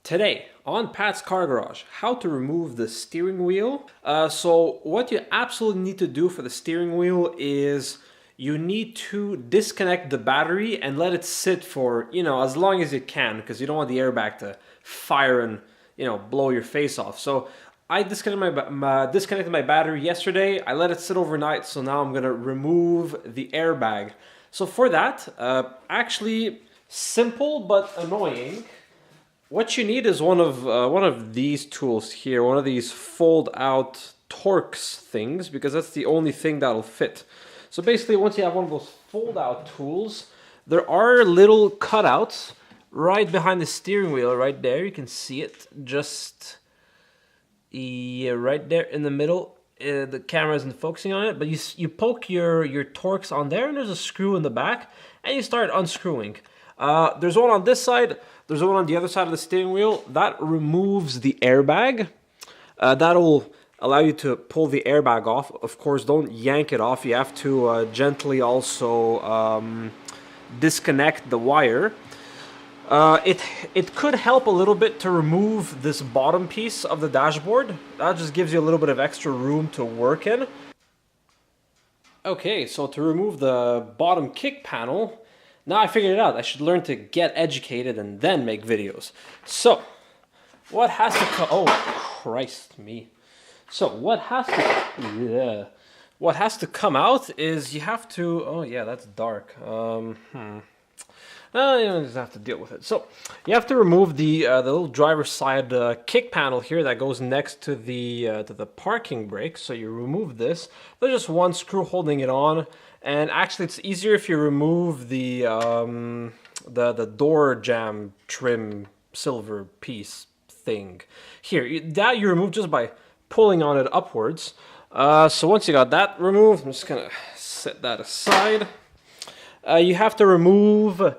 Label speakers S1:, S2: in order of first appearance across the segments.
S1: Today on Pat's Car Garage, how to remove the steering wheel. So what you absolutely need to do for the steering wheel is you need to disconnect the battery and let it sit for, as long as you can, because you don't want the airbag to fire and, blow your face off. So I disconnected my battery yesterday. I let it sit overnight, so now I'm gonna remove the airbag. So for that, actually simple but annoying. What you need is one of these tools here, one of these fold-out Torx things, because that's the only thing that'll fit. So basically, once you have one of those fold-out tools, there are little cutouts right behind the steering wheel, right there. You can see it, just right there in the middle. The camera isn't focusing on it, but you poke your Torx on there, and there's a screw in the back, and you start unscrewing. There's one on this side, there's one on the other side of the steering wheel. That removes the airbag. That'll allow you to pull the airbag off. Of course, don't yank it off. You have to gently also disconnect the wire. It could help a little bit to remove this bottom piece of the dashboard. That just gives you a little bit of extra room to work in. Okay, so to remove the bottom kick panel, now I figured it out. I should learn to get educated and then make videos. So, what has to come... Oh, Christ me. So, what has to come out is you have to... Oh, yeah, that's dark. You just have to deal with it. So, you have to remove the little driver's side kick panel here that goes next to the parking brake. So, you remove this. There's just one screw holding it on. And actually, it's easier if you remove the door jamb trim silver piece thing. Here, that you remove just by pulling on it upwards. So once you got that removed, I'm just gonna set that aside. You have to remove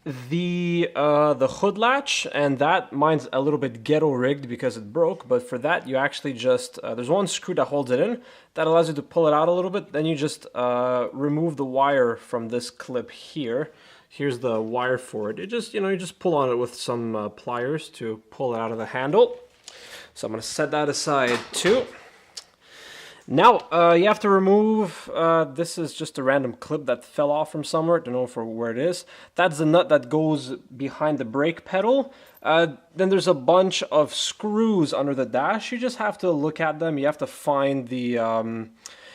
S1: the hood latch, and that mine's a little bit ghetto rigged because it broke. But for that, you actually just there's one screw that holds it in that allows you to pull it out a little bit. Then you just remove the wire from this clip here. Here's the wire for it. You just pull on it with some pliers to pull it out of the handle. So I'm gonna set that aside too. Now, you have to remove, this is just a random clip that fell off from somewhere, don't know where it is. That's the nut that goes behind the brake pedal. Then there's a bunch of screws under the dash. You just have to look at them. You have to find the,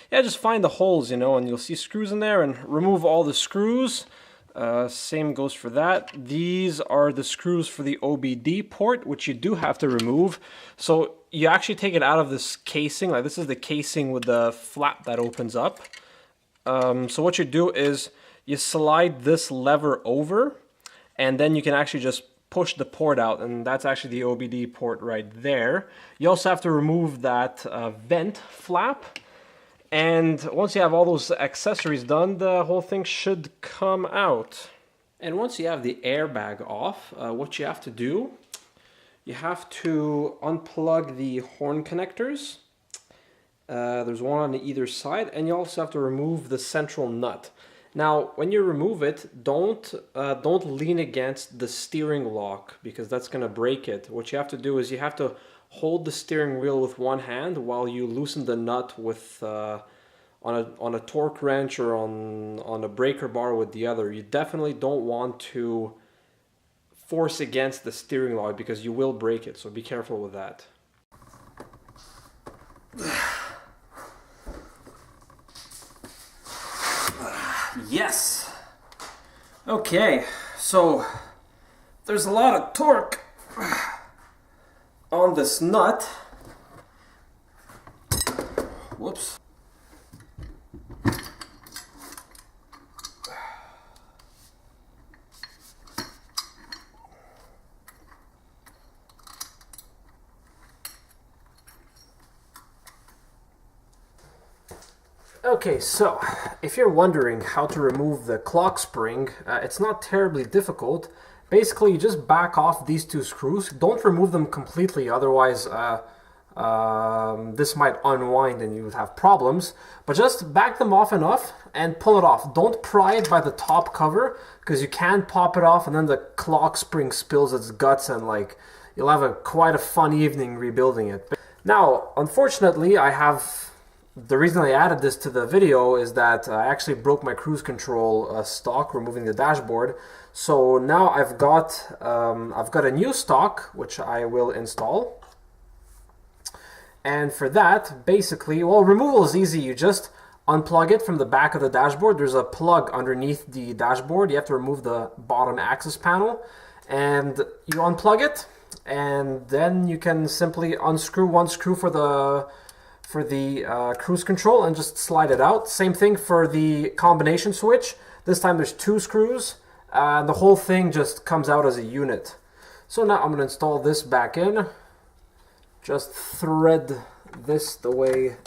S1: just find the holes, and you'll see screws in there, and remove all the screws. Same goes for that. These are the screws for the OBD port, which you do have to remove. So you actually take it out of this casing. Like, this is the casing with the flap that opens up. So what you do is you slide this lever over, and then you can actually just push the port out, and that's actually the OBD port right there. You also have to remove that vent flap. And once you have all those accessories done, the whole thing should come out. And once you have the airbag off, what you have to do, you have to unplug the horn connectors. There's one on either side, and you also have to remove the central nut. Now, when you remove it, don't lean against the steering lock, because that's going to break it. What you have to do is you have to hold the steering wheel with one hand while you loosen the nut with on a torque wrench or on a breaker bar with the other. You definitely don't want to force against the steering lock because you will break it, so be careful with that. Yes! Okay, so there's a lot of torque on this nut. Whoops. Okay, so if you're wondering how to remove the clock spring, it's not terribly difficult. Basically, you just back off these two screws. Don't remove them completely, otherwise this might unwind and you would have problems. But just back them off enough and pull it off. Don't pry it by the top cover, because you can pop it off and then the clock spring spills its guts and, like, you'll have quite a fun evening rebuilding it. Now, unfortunately, the reason I added this to the video is that I actually broke my cruise control stalk, removing the dashboard. So now I've got a new stalk, which I will install. And for that, basically, well, removal is easy. You just unplug it from the back of the dashboard. There's a plug underneath the dashboard. You have to remove the bottom access panel, and you unplug it, and then you can simply unscrew one screw for the cruise control and just slide it out. Same thing for the combination switch. This time there's 2 screws. The whole thing just comes out as a unit. So now I'm going to install this back in. Just thread this the way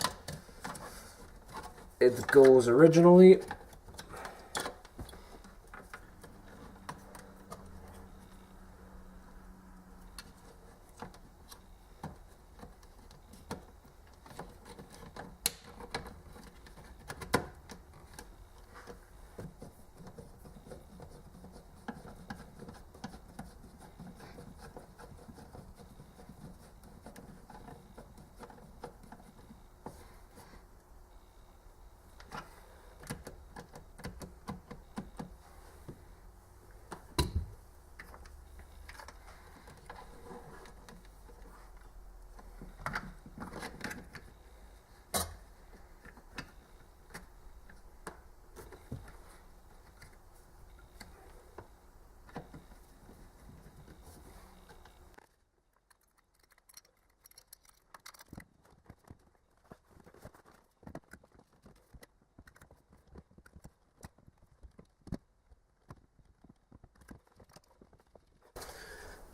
S1: it goes originally.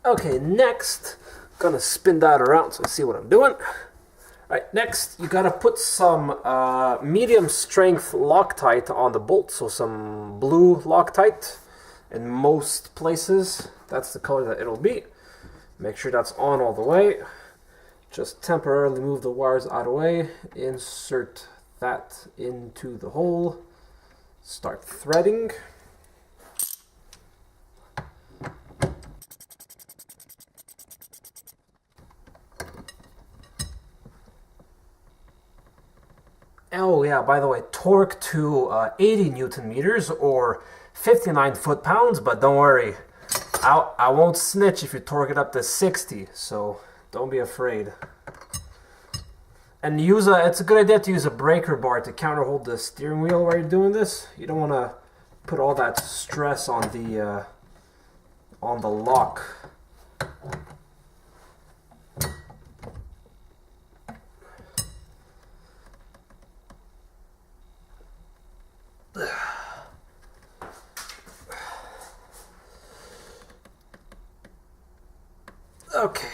S1: Okay, next, gonna spin that around so you see what I'm doing. All right, next, you gotta put some medium strength Loctite on the bolt, so some blue Loctite in most places. That's the color that it'll be. Make sure that's on all the way. Just temporarily move the wires out of the way, insert that into the hole, start threading. Oh yeah, by the way, torque to 80 Newton meters or 59 foot-pounds, but don't worry, I won't snitch if you torque it up to 60, so don't be afraid. And it's a good idea to use a breaker bar to counterhold the steering wheel while you're doing this. You don't want to put all that stress on the lock. Okay,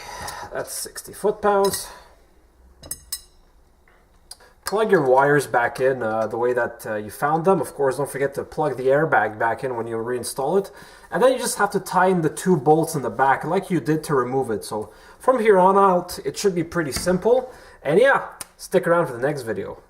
S1: that's 60 foot-pounds. Plug your wires back in the way that you found them. Of course, don't forget to plug the airbag back in when you reinstall it. And then you just have to tighten the 2 bolts in the back like you did to remove it. So from here on out, it should be pretty simple. And yeah, stick around for the next video.